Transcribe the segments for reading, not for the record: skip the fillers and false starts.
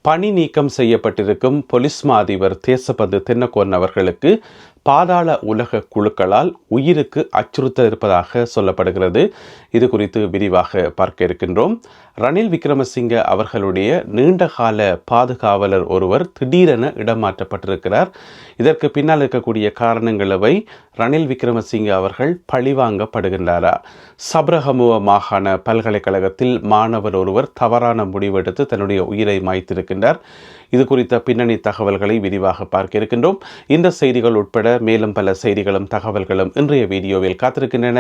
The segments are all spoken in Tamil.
பணி நீக்கம் செய்யப்பட்டிருக்கும் பொலிஸ் மா அதிபர் தேசபந்து தென்னக்கோன் அவர்களுக்கு பாதாள உலக குழுக்களால் உயிருக்கு அச்சுறுத்தல் இருப்பதாக சொல்லப்படுகிறது. இது குறித்து விரிவாக பார்க்க இருக்கின்றோம். ரணில் விக்ரமசிங்க அவர்களுடைய நீண்டகால பாதுகாவலர் ஒருவர் திடீரென இடமாற்றப்பட்டிருக்கிறார். இதற்கு பின்னால் இருக்கக்கூடிய காரணங்களவை ரணில் விக்ரமசிங்க அவர்கள் பழிவாங்கப்படுகின்றாரா? சப்ரகமுவ மாகாண பல்கலைக்கழகத்தில் மாணவர் ஒருவர் தவறான முடிவெடுத்து தன்னுடைய உயிரை மாய்த்திருக்கின்றார். இது குறித்த பின்னணி தகவல்களை விரிவாக பார்க்க இருக்கின்றோம். இந்த செய்திகள் உட்பட மேலும் பல செய்திகளும் தகவல்களும் இன்றைய வீடியோவில் காத்திருக்கின்றன.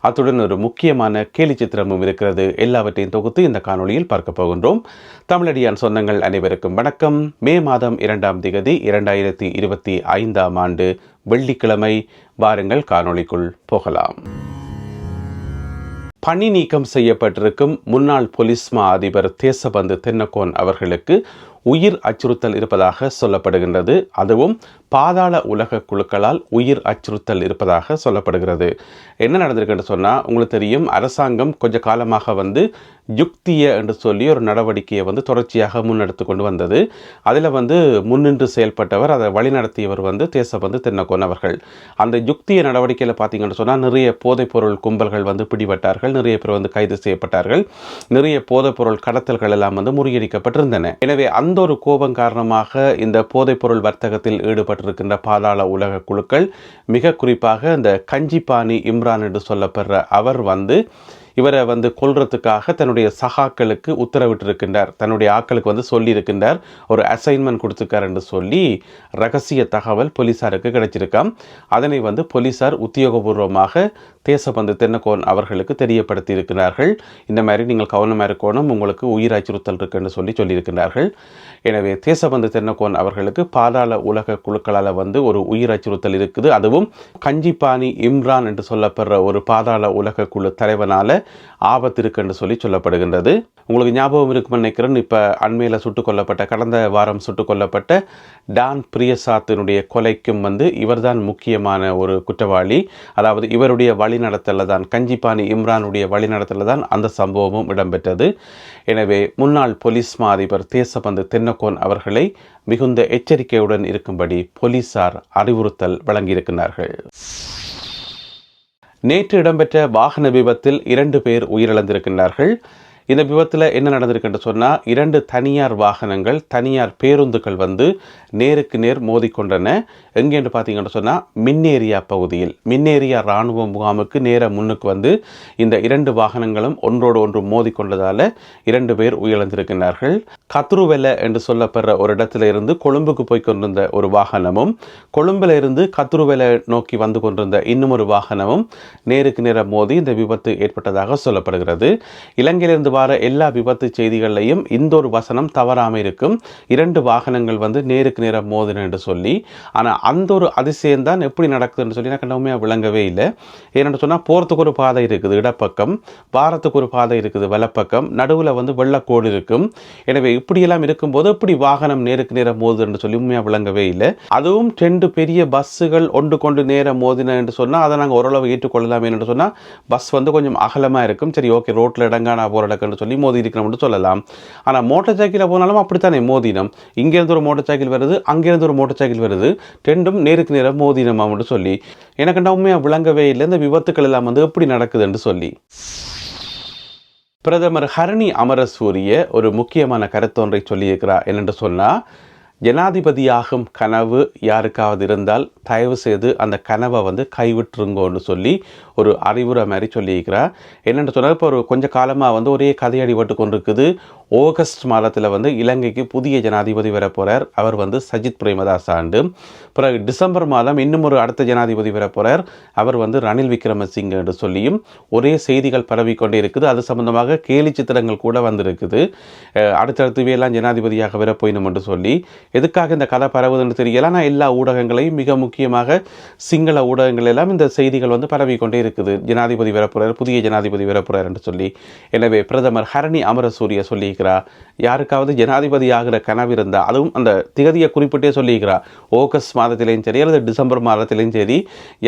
அத்துடன் ஒரு முக்கியமான கேலி சித்திரமும் இருக்கிறது. எல்லாவற்றையும் தொகுத்து இந்த காணொளியில் பார்க்க போகின்றோம். தமிழடியான் சொந்தங்கள் அனைவருக்கும் வணக்கம். மே மாதம் 2ஆம் திகதி 2025ஆம் ஆண்டு வெள்ளிக்கிழமை. வாருங்கள் காணொளிக்குள் போகலாம். பணி நீக்கம் செய்யப்பட்டிருக்கும் முன்னாள் பொலிஸ் மா அதிபர் தேசபந்து தென்னக்கோன் அவர்களுக்கு உயிர் அச்சுறுத்தல் இருப்பதாக சொல்லப்படுகின்றது. அதுவும் பாதாள உலக குழுக்களால் உயிர் அச்சுறுத்தல் இருப்பதாக சொல்லப்படுகிறது. என்ன நடந்திருக்குன்னு சொன்னால், உங்களுக்கு தெரியும், அரசாங்கம் கொஞ்ச காலமாக யுக்திய என்று சொல்லி ஒரு நடவடிக்கையை தொடர்ச்சியாக முன்னெடுத்து கொண்டு வந்தது. அதில் முன்னின்று செயல்பட்டவர், அதை வழிநடத்தியவர் தேசபந்து தென்னக்கோன் அவர்கள். அந்த யுக்திய நடவடிக்கையில் பார்த்தீங்கன்னு சொன்னால் நிறைய போதைப்பொருள் கும்பல்கள் பிடிபட்டார்கள், நிறைய பேர் கைது செய்யப்பட்டார்கள், நிறைய போதைப்பொருள் கடத்தல்கள் எல்லாம் முறியடிக்கப்பட்டிருந்தன. எனவே அந்த ஒரு கோபம் காரணமாக இந்த போதைப்பொருள் வர்த்தகத்தில் ஈடுபட்டிருக்கின்ற பாதாள உலக குழுக்கள், மிக குறிப்பாக இந்த கஞ்சிபாணி இம்ரான் என்று சொல்லப்படுற அவர் இவரை கொல்றதுக்காக தன்னுடைய சகாக்களுக்கு உத்தரவிட்டிருக்கின்றார். தன்னுடைய ஆக்களுக்கு சொல்லியிருக்கின்றார், ஒரு அசைன்மெண்ட் கொடுத்துருக்கார் என்று சொல்லி ரகசிய தகவல் போலீசாருக்கு கிடைச்சிருக்காம். அதனை போலீசார் உத்தியோகபூர்வமாக தேசபந்து தென்னக்கோன் அவர்களுக்கு தெரியப்படுத்தி இருக்கிறார்கள். இந்த மாதிரி நீங்கள் கவனமாக இருக்கணும், உங்களுக்கு உயிர் அச்சுறுத்தல் இருக்குன்னு சொல்லியிருக்கிறார்கள். எனவே தேசபந்து தென்னக்கோன் அவர்களுக்கு பாதாள உலக குழுக்களால் ஒரு உயிர் அச்சுறுத்தல் இருக்குது. அதுவும் கஞ்சிபாணி இம்ரான் என்று சொல்லப்படுற ஒரு பாதாள உலக குழு தலைவனால ஆபத்து இருக்குன்னு சொல்லப்படுகின்றது. உங்களுக்கு ஞாபகம் இருக்குன்னு நினைக்கிறேன், இப்போ அண்மையில் கடந்த வாரம் சுட்டுக் கொல்லப்பட்ட டான் பிரியசாத்தினுடைய கொலைக்கும் இவர்தான் முக்கியமான ஒரு குற்றவாளி. அதாவது இவருடைய வழிநடத்தல தான், கஞ்சிபாணி இம்ரானுடைய வழிநடத்தல தான் அந்த சம்பவமும் இடம்பெற்றது. எனவே முன்னாள் பொலிஸ் மா அதிபர் தேசபந்து தென்னக்கோன் அவர்களை மிகுந்த எச்சரிக்கையுடன் இருக்கும்படி போலீசார் அறிவுறுத்தல் வழங்கியிருக்கிறார்கள். நேற்று இடம்பெற்ற வாகன விபத்தில் 2 பேர் உயிரிழந்திருக்கின்றார்கள். இந்த விபத்தில் என்ன நடந்திருக்குன்னு சொன்னால், 2 தனியார் வாகனங்கள், தனியார் பேருந்துகள் நேருக்கு நேர் மோதிக்கொண்டன. எங்கேன்னு பார்த்தீங்கன்னு சொன்னால், மின்னேரியா பகுதியில், மின்னேரியா இராணுவ முகாமுக்கு நேர முன்னுக்கு இந்த 2 வாகனங்களும் ஒன்றோடு ஒன்று மோதிக்கொண்டதால் 2 பேர் உயிரிழந்திருக்கிறார்கள். கத்ருவெல என்று சொல்லப்படுற ஒரு இடத்துல இருந்து கொழும்புக்கு போய் கொண்டிருந்த ஒரு வாகனமும், கொழும்பில் இருந்து கத்ருவெல நோக்கி வந்து கொண்டிருந்த இன்னும் ஒரு வாகனமும் நேருக்கு நேர மோதி இந்த விபத்து ஏற்பட்டதாக சொல்லப்படுகிறது. இலங்கையிலிருந்து வார எல்லா விபத்து செய்திகளையும் இந்த ஒரு வசனம் தவறாமல் இருக்கும். 2 வாகனங்கள் நேருக்கு நேர மோதின என்று சொல்லி. ஆனால் அந்த ஒரு அதிசயம் தான் எப்படி நடக்குதுன்னு சொல்லி எனக்கு உண்மையாக விளங்கவே இல்லை. ஏன்னு சொன்னால், போகிறதுக்கு ஒரு பாதை இருக்குது இடப்பக்கம், வாரத்துக்கு ஒரு பாதை இருக்குது வலப்பக்கம், நடுவில் வெள்ளக்கோடு இருக்கும். எனவே இப்படியெல்லாம் இருக்கும்போது எப்படி வாகனம் நேருக்கு நேர மோதுன்னு சொல்லி உண்மையாக விளங்கவே இல்லை. அதுவும் 2 பெரிய பஸ்ஸுகள் ஒன்று கொண்டு நேர மோதின என்று சொன்னால் அதை நாங்கள் ஓரளவு ஏற்றுக்கொள்ளலாம். என்று சொன்னால் பஸ் கொஞ்சம் அகலமாக இருக்கும், சரி ஓகே, ரோட்டில் இடங்கானா போகிற சொல்லி மோதி இருக்கணும்னு சொல்லலாம். ஆனால் மோட்டார் சைக்கிளில் போனாலும் அப்படித்தானே மோதினம். இங்கேருந்து ஒரு மோட்டார் சைக்கிள் வருது, அங்கேருந்து ஒரு மோட்டார் சைக்கிள் வருது, 2ம் நேருக்கு நேரம் மோதினமான்னு சொல்லி எனக்கு உண்மையாக விளங்கவே இல்லை. இந்த விபத்துக்கள் எல்லாம் எப்படி நடக்குதுன்னு சொல்லி. பிரதமர் ஹரணி அமரசூரிய ஒரு முக்கியமான கருத்தொன்றை சொல்லியிருக்கிறார். என்னென்று சொன்னால், ஜனாதிபதியாகும் கனவு யாருக்காவது இருந்தால் தயவு செய்து அந்த கனவை கைவிட்டுருங்கன்னு சொல்லி ஒரு அறிவுரை மாதிரி சொல்லியிருக்கிறார். என்னென்னு சொன்னால், இப்போ ஒரு கொஞ்சம் காலமாக ஒரே கதையடிபட்டு கொண்டிருக்குது. ஆகஸ்ட் மாதத்தில் இலங்கைக்கு புதிய ஜனாதிபதி வர போகிறார். அவர் சஜித் பிரேமதாச ஆண்டு. பிறகு டிசம்பர் மாதம் இன்னும் ஒரு அடுத்த ஜனாதிபதி வர போகிறார். அவர் ரணில் விக்ரமசிங்க என்று சொல்லியும் ஒரே செய்திகள் பரவிக்கொண்டே இருக்குது. அது சம்பந்தமாக கேலி சித்திரங்கள் கூட வந்திருக்குது. அடுத்தடுத்துவே எல்லாம் ஜனாதிபதியாக வர போயினும் என்று சொல்லி. எதுக்காக இந்த கதை பரவுதுன்னு தெரியல. ஆனால் எல்லா ஊடகங்களையும் மிக முக்கியமாக சிங்கள ஊடகங்கள் எல்லாம் இந்த செய்திகள் வந்து பரவிக்கொண்டே இருக்குது. ஜனாதிபதி வரப்போறார், புதிய ஜனாதிபதி வரப்போறார் என்று சொல்லி. எனவே பிரதமர் ஹரணி அமரசூரிய சொல்லியிருக்கிறார், யாருக்காவது ஜனாதிபதி ஆகிற கனவு இருந்தால், அதுவும் அந்த திகதியை குறிப்பிட்டே சொல்லியிருக்கிறார், ஆகஸ்ட் மாதத்திலையும் சரி அல்லது டிசம்பர் மாதத்திலையும் சரி,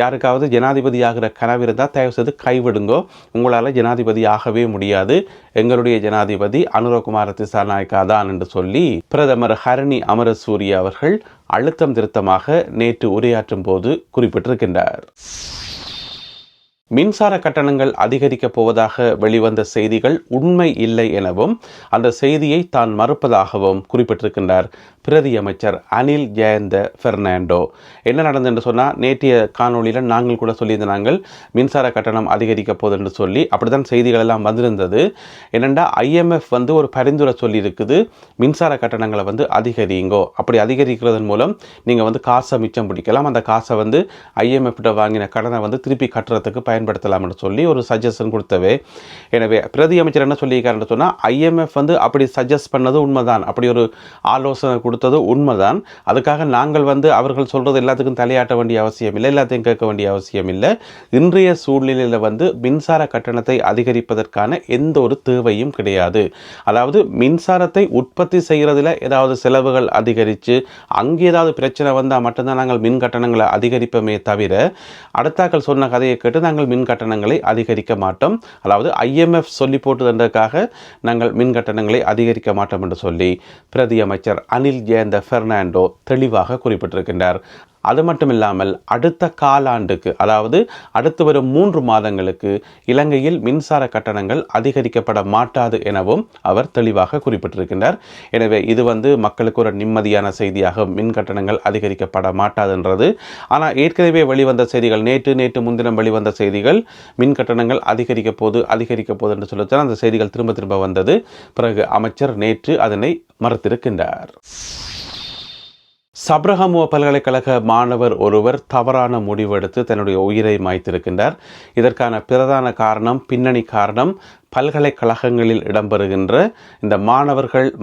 யாருக்காவது ஜனாதிபதி ஆகிற கனவு இருந்தால் தயவு செய்து கைவிடுங்கோ, உங்களால் ஜனாதிபதி ஆகவே முடியாது, எங்களுடைய ஜனாதிபதி அனுரகுமார திசாநாயக்கா தான் என்று சொல்லி பிரதமர் ஹரணி அமரசூரிய அவர்கள் அழுத்தம் திருத்தமாக நேற்று உரையாற்றும் போது குறிப்பிட்டிருக்கின்றார். மின்சார கட்டணங்கள் அதிகரிக்கப் போவதாக வெளிவந்த செய்திகள் உண்மை இல்லை எனவும் அந்த செய்தியை தான் மறுப்பதாகவும் குறிப்பிட்டிருக்கின்றார் பிரதி அமைச்சர் அனில் ஜெயந்த பெர்னாண்டோ. என்ன நடந்தது என்று சொன்னால், நேற்றைய காணொலியில் நாங்கள் கூட சொல்லியிருந்த நாங்கள் மின்சார கட்டணம் அதிகரிக்கப் போகுது என்று சொல்லி அப்படித்தான் செய்திகள் எல்லாம் வந்திருந்தது. என்னென்னா IMF வந்து ஒரு பரிந்துரை சொல்லியிருக்குது, மின்சார கட்டணங்களை வந்து அதிகரிங்கோ, அப்படி அதிகரிக்கிறதன் மூலம் நீங்கள் வந்து காசை மிச்சம் பிடிக்கலாம், அந்த காசை வந்து IMF கிட்ட வாங்கின கடனை வந்து திருப்பி கட்டுறதுக்கு பயன்படுத்தலாம் என்று சொல்லி ஒரு சஜஷன் கொடுத்தவே. எனவே பிரதி அமைச்சர் என்ன சொல்லியிருக்காருன்னு சொன்னால், IMF வந்து அப்படி சஜஸ்ட் பண்ணது உண்மைதான், அப்படி ஒரு ஆலோசனை கொடுத்தது உண்மைதான். அதுக்காக நாங்கள் வந்து அவர்கள் சொல்றது எல்லாத்துக்கும் தலையாட்ட வேண்டிய அவசியம் இல்லை, எல்லாத்தையும் கேட்க வேண்டிய அவசியம் இல்லை. இன்றைய சூழ்நிலையில் வந்து மின்சார கட்டணத்தை அதிகரிப்பதற்கான எந்த ஒரு தேவையும் கிடையாது. அதாவது மின்சாரத்தை உற்பத்தி செய்கிறதுல ஏதாவது செலவுகள் அதிகரித்து அங்கே ஏதாவது பிரச்சனை வந்தால் மட்டும்தான் நாங்கள் மின் கட்டணங்களை அதிகரிப்போமே தவிர, அடுத்தாக்கள் சொன்ன கதையை கேட்டு நாங்கள் மின் கட்டணங்களை அதிகரிக்க மாட்டோம். அதாவது IMF சொல்லி போட்டுதற்காக நாங்கள் மின் கட்டணங்களை அதிகரிக்க மாட்டோம் என்று சொல்லி பிரதி அமைச்சர் அனில் ஜெயந்த பெர்னாண்டோ தெளிவாக குறிப்பிட்டிருக்கின்றார். அது மட்டும் இல்லாமல் அடுத்த காலாண்டுக்கு, அதாவது அடுத்து வரும் 3 மாதங்களுக்கு இலங்கையில் மின்சார கட்டணங்கள் அதிகரிக்கப்பட மாட்டாது எனவும் அவர் தெளிவாக குறிப்பிட்டிருக்கின்றார். எனவே இது வந்து மக்களுக்கு ஒரு நிம்மதியான செய்தியாக, மின் கட்டணங்கள் அதிகரிக்கப்பட மாட்டாதுன்றது. ஆனால் ஏற்கனவே வெளிவந்த செய்திகள், நேற்று முன்தினம் வெளிவந்த செய்திகள், மின் கட்டணங்கள் அதிகரிக்க போது என்று சொல்லித்தான் அந்த செய்திகள் திரும்ப வந்தது. பிறகு அமைச்சர் நேற்று அதனை மறுத்திருக்கின்றார். சப்ரகமுவ பல்கலைக்கழக மாணவர் ஒருவர் தவறான முடிவெடுத்து தன்னுடைய உயிரை மாய்த்திருக்கின்றார். இதற்கான பிரதான காரணம், பின்னணி காரணம் பல்கலைக்கழகங்களில் இடம்பெறுகின்ற இந்த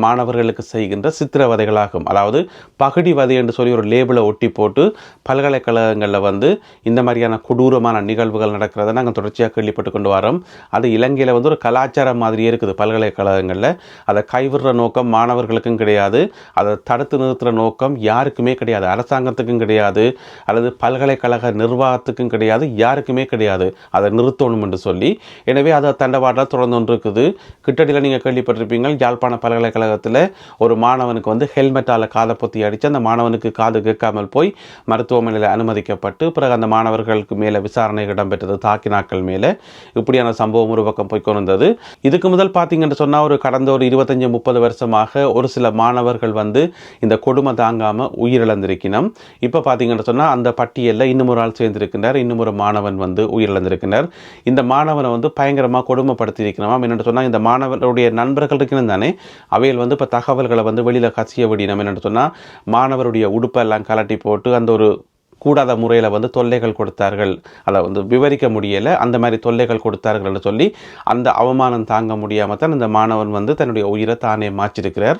மாணவர்களுக்கு செய்கின்ற சித்திரவதைகளாகும். அதாவது பகுடிவதை என்று சொல்லி ஒரு லேபிளை ஒட்டி போட்டு பல்கலைக்கழகங்களில் வந்து இந்த மாதிரியான கொடூரமான நிகழ்வுகள் நடக்கிறத நாங்கள் தொடர்ச்சியாக கேள்விப்பட்டு கொண்டு வரோம். அது இலங்கையில் வந்து ஒரு கலாச்சாரம் மாதிரியே இருக்குது. பல்கலைக்கழகங்களில் அதை கைவிடுற நோக்கம் மாணவர்களுக்கும் கிடையாது, அதை தடுத்து நிறுத்துகிற நோக்கம் யாருக்குமே கிடையாது, அரசாங்கத்துக்கும் கிடையாது, அல்லது பல்கலைக்கழக நிர்வாகத்துக்கும் கிடையாது, யாருக்குமே கிடையாது. அதை நிறுத்தணும் என்று சொல்லி, எனவே அதை தண்டவாட தொடர்ந்து ஒன்று இருக்குது. கிட்டடியில் நீங்கள் கேள்விப்பட்டிருப்பீங்க, யாழ்ப்பாண பல்கலைக்கழகத்தில் ஒரு மாணவனுக்கு வந்து ஹெல்மெட்டால் காதை பொத்தி அடித்து அந்த மாணவனுக்கு காது கேட்காமல் போய் மருத்துவமனையில் அனுமதிக்கப்பட்டு பிறகு அந்த மாணவர்களுக்கு மேலே விசாரணை இடம்பெற்றது, தாக்கினாக்கள் மேலே. இப்படியான சம்பவம் ஒரு பக்கம் போய்க்கொண்டிருந்தது. இதுக்கு முதல் பார்த்தீங்கன்னு சொன்னால் ஒரு கடந்த ஒரு 25-30 வருஷமாக ஒரு சில மாணவர்கள் வந்து இந்த கொடுமை தாங்காமல் உயிரிழந்திருக்கணும். இப்போ பார்த்தீங்கன்னு சொன்னால் அந்த பட்டியலில் இன்னும் ஒரு ஆள் சேர்ந்திருக்கின்றார், இன்னும் ஒரு மாணவன் வந்து உயிரிழந்திருக்கின்றார். இந்த மாணவனை வந்து பயங்கரமாக கொடுமைப்படுத்தி இருக்கணுமா என்னென்னு சொன்னால், இந்த மாணவருடைய நண்பர்கள் இருக்கணும் தானே, அவையில் வந்து இப்போ தகவல்களை வந்து வெளியில் கசிய விடணும். என்னென்னு சொன்னால், மாணவருடைய உடுப்பெல்லாம் கலட்டி போட்டு அந்த ஒரு கூடாத முறையில் வந்து தொல்லைகள் கொடுத்தார்கள், அதை வந்து விவரிக்க முடியலை, அந்த மாதிரி தொல்லைகள் கொடுத்தார்கள் என்று சொல்லி அந்த அவமானம் தாங்க முடியாமல் தான் இந்த மாணவன் வந்து தன்னுடைய உயிரை தானே மாற்றிருக்கிறார்.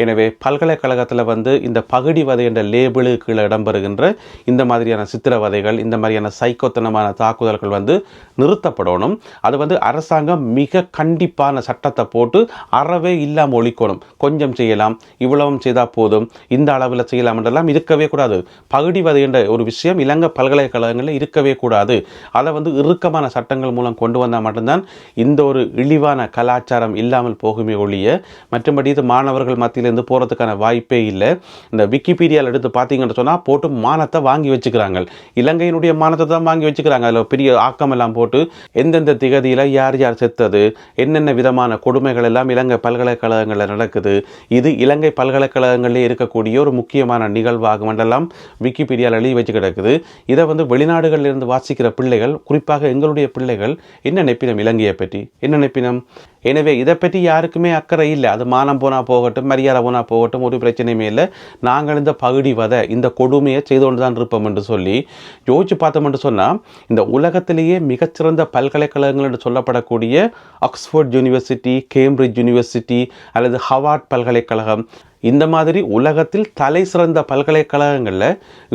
எனவே பல்கலைக்கழகத்தில் வந்து இந்த பகுடிவதை என்ற லேபிளு கீழே இடம்பெறுகின்ற இந்த மாதிரியான சித்திரவதைகள், இந்த மாதிரியான சைக்கோத்தனமான தாக்குதல்கள் வந்து நிறுத்தப்படணும். அது வந்து அரசாங்கம் மிக கண்டிப்பான சட்டத்தை போட்டு அறவே இல்லாமல் ஒழிக்கணும். கொஞ்சம் செய்யலாம், இவ்வளவும் செய்தால் போதும், இந்த அளவில் செய்யலாம் என்றெல்லாம் இருக்கவே கூடாது. பகுடிவதை என்ற ஒரு விஷயம் இலங்கை பல்கலைக்கழகங்களில் இருக்கவே கூடாது. அதை வந்து இறுக்கமான சட்டங்கள் மூலம் கொண்டு வந்தால் மட்டும்தான் இந்த ஒரு இழிவான கலாச்சாரம் இல்லாமல் போகுமே ஒழிய, மற்றபடி இது மாணவர்கள் மத்தியிலிருந்து போகிறதுக்கான வாய்ப்பே இல்லை. இந்த விக்கிபீடியாவில் எடுத்து பார்த்தீங்கன்னு சொன்னால் போட்டு மானத்தை வாங்கி வச்சுக்கிறாங்க, இலங்கையினுடைய மானத்தை தான் வாங்கி வச்சுக்கிறாங்க. அதில் பெரிய ஆக்கமெல்லாம் போட்டு எந்தெந்த திகதியில் யார் யார் செத்தது, என்னென்ன விதமான கொடுமைகள் எல்லாம் இலங்கை பல்கலைக்கழகங்களில் நடக்குது, இது இலங்கை பல்கலைக்கழகங்களிலே இருக்கக்கூடிய ஒரு முக்கியமான நிகழ்வாகும் என்றெல்லாம் விக்கிபீடியாவில் எழுதி வச்சு கிடக்குது. இதை வந்து வெளிநாடுகளில் இருந்து வாசிக்கிற பிள்ளைகள், குறிப்பாக எங்களுடைய பிள்ளைகள் என்ன நெப்பினம், இலங்கையை பற்றி என்ன நெப்பினம். எனவே இதை பற்றி யாருக்குமே அக்கறை இல்லை. அது மானம் போனால் போகட்டும், மரியாதை போனால் போகட்டும், ஒரு பிரச்சனையுமே இல்லை. நாங்கள் இந்த பகுடிவதை, இந்த கொடுமையை செய்து கொண்டு தான் இருப்போம் என்று சொல்லி யோசிச்சு பார்த்தோம் என்று சொன்னால், இந்த உலகத்திலேயே மிகச்சிறந்த பல்கலைக்கழகங்கள் என்று சொல்லப்படக்கூடிய ஆக்ஸ்போர்ட் யூனிவர்சிட்டி, கேம்பிரிட்ஜ் யூனிவர்சிட்டி அல்லது ஹவார்ட் பல்கலைக்கழகம், இந்த மாதிரி உலகத்தில் தலை சிறந்த பல்கலைக்கழகங்களில்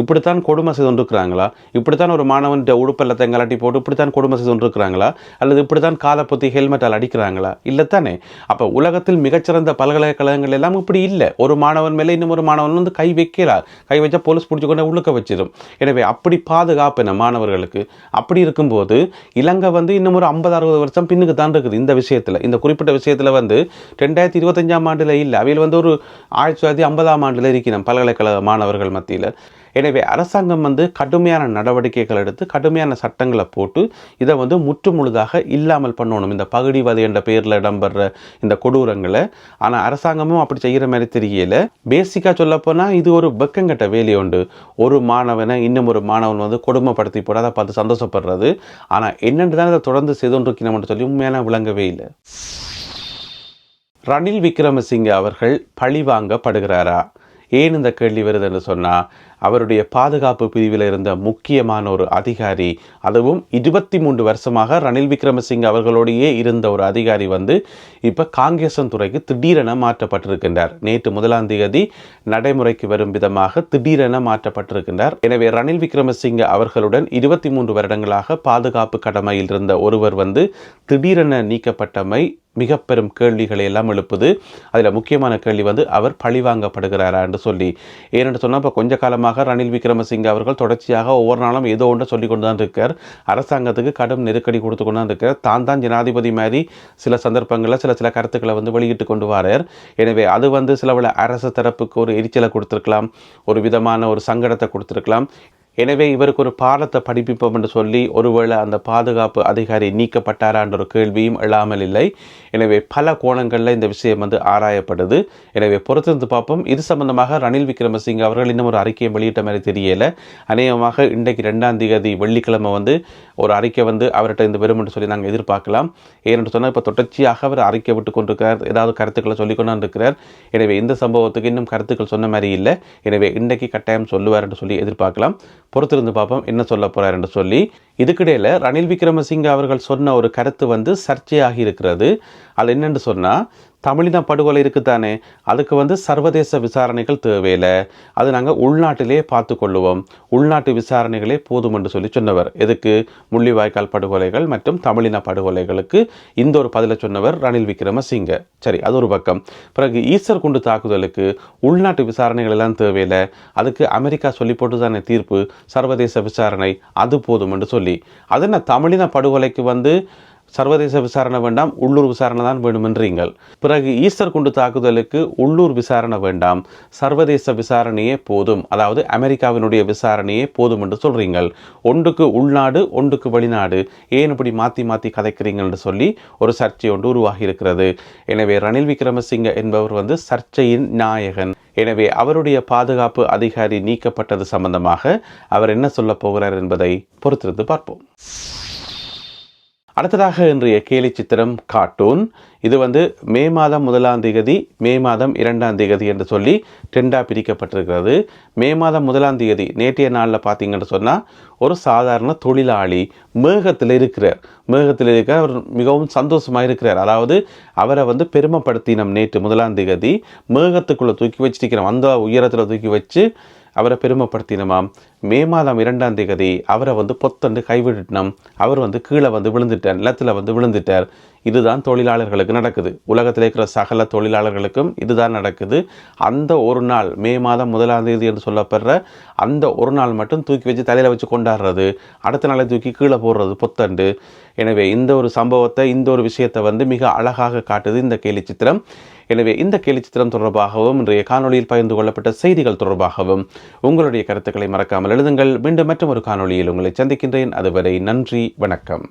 இப்படித்தான் கொடுமை செய்து கொண்டிருக்கிறாங்களா? இப்படித்தான் ஒரு மாணவன் உடுப்பெல்லத்தை கலட்டி போட்டு இப்படித்தான் கொடுமை செய்து கொண்டிருக்கிறாங்களா? அல்லது இப்படித்தான் காதை பொத்தி ஹெல்மெட்டால் அடிக்கிறாங்களா? இல்லைத்தானே. அப்போ உலகத்தில் மிகச்சிறந்த பல்கலைக்கழகங்கள் எல்லாம் இப்படி இல்லை. ஒரு மாணவன் மேலே இன்னும் ஒரு மாணவன் வந்து கை வைக்கிறார், கை வச்சா போலீஸ் பிடிச்சி கொண்டு உள்ளுக்க வச்சிடும். எனவே அப்படி பாதுகாப்பு என்ன மாணவர்களுக்கு? அப்படி இருக்கும்போது இலங்கை வந்து இன்னும் ஒரு 50-60 வருஷம் பின்னுக்கு தான் இருக்குது இந்த விஷயத்தில். இந்த குறிப்பிட்ட விஷயத்தில் வந்து 2025ஆம் ஆண்டில் இல்லை, அவையில் வந்து ஒரு 1950ஆம் ஆண்டில் இருக்கணும் பல்கலைக்கழக மாணவர்கள் மத்தியில். எனவே அரசாங்கம் வந்து கடுமையான நடவடிக்கைகள் எடுத்து கடுமையான சட்டங்களை போட்டு இதை வந்து முற்றுமுழுதாக இல்லாமல் பண்ணணும், இந்த பகுடிவாதி என்ற பெயரில் இடம்பெற இந்த கொடூரங்களை. ஆனால் அரசாங்கமும் அப்படி செய்கிற மாதிரி தெரியல. பேசிக்காக சொல்லப்போனால் இது ஒரு வெக்கங்கட்ட வேலை உண்டு. ஒரு மாணவனை இன்னும் ஒரு மாணவன் வந்து கொடுமைப்படுத்தி போட அதை பார்த்து சந்தோஷப்படுறது. ஆனால் என்னென்று தான் இதை தொடர்ந்து செய்து கொண்டிருக்கணும்னு சொல்லி உண்மையான விளங்கவே இல்லை. ரணில் விக்ரமசிங்கே அவர்கள் பழி வாங்கப்படுகிறாரா? ஏன் இந்த கேள்வி வருது என்று சொன்னால், அவருடைய பாதுகாப்பு பிரிவில் இருந்த முக்கியமான ஒரு அதிகாரி, அதுவும் 23 வருஷமாக ரணில் விக்ரமசிங்கே அவர்களோடையே இருந்த ஒரு அதிகாரி வந்து இப்போ காங்கேசன் துறைக்கு திடீரென மாற்றப்பட்டிருக்கின்றார். நேற்று 1ஆம் தேதி நடைமுறைக்கு வரும் விதமாக திடீரென மாற்றப்பட்டிருக்கின்றார். எனவே ரணில் விக்ரமசிங்கே அவர்களுடன் 23 வருடங்களாக பாதுகாப்பு கடமையில் இருந்த ஒருவர் வந்து திடீரென நீக்கப்பட்டமை மிக பெரும் கேள்விகளை எல்லாம் எழுப்புது. அதில் முக்கியமான கேள்வி வந்து அவர் பழிவாங்கப்படுகிறாரா என்று சொல்லி. ஏனென்று சொன்னால் இப்போ கொஞ்ச காலமாக ரணில் விக்ரமசிங்கே அவர்கள் தொடர்ச்சியாக ஒவ்வொரு நாளும் ஏதோ ஒன்று சொல்லி கொண்டு தான் இருக்கார். அரசாங்கத்துக்கு கடும் நெருக்கடி கொடுத்து கொண்டு தான் இருக்கார். தான் ஜனாதிபதி மாதிரி சில சந்தர்ப்பங்களில் சில கருத்துக்களை வந்து வெளியிட்டு கொண்டு வரார். எனவே அது வந்து சில அரசு தரப்புக்கு ஒரு எரிச்சலை கொடுத்துருக்கலாம், ஒரு விதமான ஒரு சங்கடத்தை கொடுத்துருக்கலாம். எனவே இவருக்கு ஒரு பாடத்தை படிப்பிப்போம் என்று சொல்லி ஒருவேளை அந்த பாதுகாப்பு அதிகாரி நீக்கப்பட்டாரான்ற ஒரு கேள்வியும் எழாமல் இல்லை. எனவே பல கோணங்களில் இந்த விஷயம் வந்து ஆராயப்படுது. எனவே பொறுத்திருந்து பார்ப்போம். இது சம்பந்தமாக ரணில் விக்ரமசிங்கே அவர்கள் இன்னும் ஒரு அறிக்கையை வெளியிட்ட மாதிரி தெரியல. அநேகமாக இன்றைக்கு 2ஆம் தேதி வெள்ளிக்கிழமை வந்து ஒரு அறிக்கை வந்து அவர்கிட்ட இந்த வரும் என்று சொல்லி நாங்கள் எதிர்பார்க்கலாம். ஏனென்று சொன்னால் இப்போ தொடர்ச்சியாக அவர் அறிக்கை விட்டு கொண்டிருக்கிறார், ஏதாவது கருத்துக்களை சொல்லி கொண்டு இருக்கிறார். எனவே இந்த சம்பவத்துக்கு இன்னும் கருத்துக்கள் சொன்ன மாதிரி இல்லை. எனவே இன்றைக்கு கட்டாயம் சொல்லுவார் என்று சொல்லி எதிர்பார்க்கலாம். பொறுத்திருந்து பார்ப்போம் என்ன சொல்ல போறார் என்று சொல்லி. இதுக்கிடையில் ரணில் விக்ரமசிங்கே அவர்கள் சொன்ன ஒரு கருத்து வந்து சர்ச்சையாகி இருக்கிறது. அது என்னென்னு சொன்னால், தமிழின படுகொலை இருக்குத்தானே, அதுக்கு வந்து சர்வதேச விசாரணைகள் தேவையில்லை, அது நாங்கள் உள்நாட்டிலே பார்த்து கொள்ளுவோம், உள்நாட்டு விசாரணைகளே போதும் என்று சொல்லி சொன்னவர். எதுக்கு? முள்ளிவாய்க்கால் படுகொலைகள் மற்றும் தமிழின படுகொலைகளுக்கு இந்த ஒரு பதிலை சொன்னவர் ரணில் விக்ரமசிங்கே. சரி, அது ஒரு பக்கம். பிறகு ஈஸ்டர் குண்டு தாக்குதலுக்கு உள்நாட்டு விசாரணைகள் எல்லாம் தேவையில்லை, அதுக்கு அமெரிக்கா சொல்லி போட்டு தானே தீர்ப்பு, சர்வதேச விசாரணை அது போதும் என்று சொல்லி. அது என்ன, தமிழின படுகொலைக்கு வந்து சர்வதேச விசாரணை வேண்டாம், உள்ளூர் விசாரணை தான் வேண்டுமென்றீங்கள். பிறகு ஈஸ்டர் குண்டு தாக்குதலுக்கு உள்ளூர் விசாரணை வேண்டாம், சர்வதேச விசாரணையே போதும், அதாவது அமெரிக்காவினுடைய விசாரணையே போதும் என்று சொல்றீங்கள். ஒன்றுக்கு உள்நாடு ஒன்றுக்கு வெளிநாடு, ஏன் இப்படி மாற்றி மாற்றி கதைக்கிறீங்கள் என்று சொல்லி ஒரு சர்ச்சை ஒன்று உருவாகி இருக்கிறது. எனவே ரணில் விக்ரமசிங்கே என்பவர் வந்து சர்ச்சையின் நாயகன். எனவே அவருடைய பாதுகாப்பு அதிகாரி நீக்கப்பட்டது சம்பந்தமாக அவர் என்ன சொல்ல போகிறார் என்பதை பொறுத்திருந்து பார்ப்போம். அடுத்ததாக இன்றைய கேலி சித்திரம் கார்ட்டூன். இது வந்து மே மாதம் 1ஆம் தேதி, மே மாதம் 2ஆம் தேதி என்று சொல்லி 2ஆக பிரிக்கப்பட்டிருக்கிறது. மே மாதம் 1ஆம் தேதி நேற்றைய நாளில் பார்த்தீங்கன்னு சொன்னால், ஒரு சாதாரண தொழிலாளி மேகத்தில் இருக்கிறார். அவர் மிகவும் சந்தோஷமாக இருக்கிறார். அதாவது அவரை வந்து பெருமைப்படுத்தினோம். நேற்று 1ஆம் தேதி மேகத்துக்குள்ளே தூக்கி வச்சிருக்கிறோம், அந்த உயரத்தில் தூக்கி வச்சு அவரை பெருமைப்படுத்தினோமாம். மே மாதம் 2ஆம் தேதி அவரை வந்து பொத்தண்டு கைவிட்டுனோம். அவர் வந்து கீழே வந்து விழுந்துட்டார், நிலத்தில் வந்து விழுந்துட்டார். இதுதான் தொழிலாளர்களுக்கு நடக்குது. உலகத்தில் இருக்கிற சகல தொழிலாளர்களுக்கும் இதுதான் நடக்குது. அந்த ஒரு நாள் மே மாதம் 1ஆம் தேதி என்று சொல்லப்படுற அந்த ஒரு நாள் மட்டும் தூக்கி வச்சு தலையில் வச்சு கொண்டாடுறது, அடுத்த நாளை தூக்கி கீழே போடுறது பொத்தண்டு. எனவே இந்த ஒரு சம்பவத்தை, இந்த ஒரு விஷயத்தை வந்து மிக அழகாக காட்டுது இந்த கேலி சித்திரம். எனவே இந்த கேலி சித்திரம் தொடர்பாகவும் இன்றைய காணொலியில் பகிர்ந்து கொள்ளப்பட்ட செய்திகள் தொடர்பாகவும் உங்களுடைய கருத்துக்களை மறக்காமல் எழுதுங்கள். மீண்டும் மற்றும் ஒரு காணொலியில் உங்களை சந்திக்கின்றேன். அதுவரை நன்றி, வணக்கம்.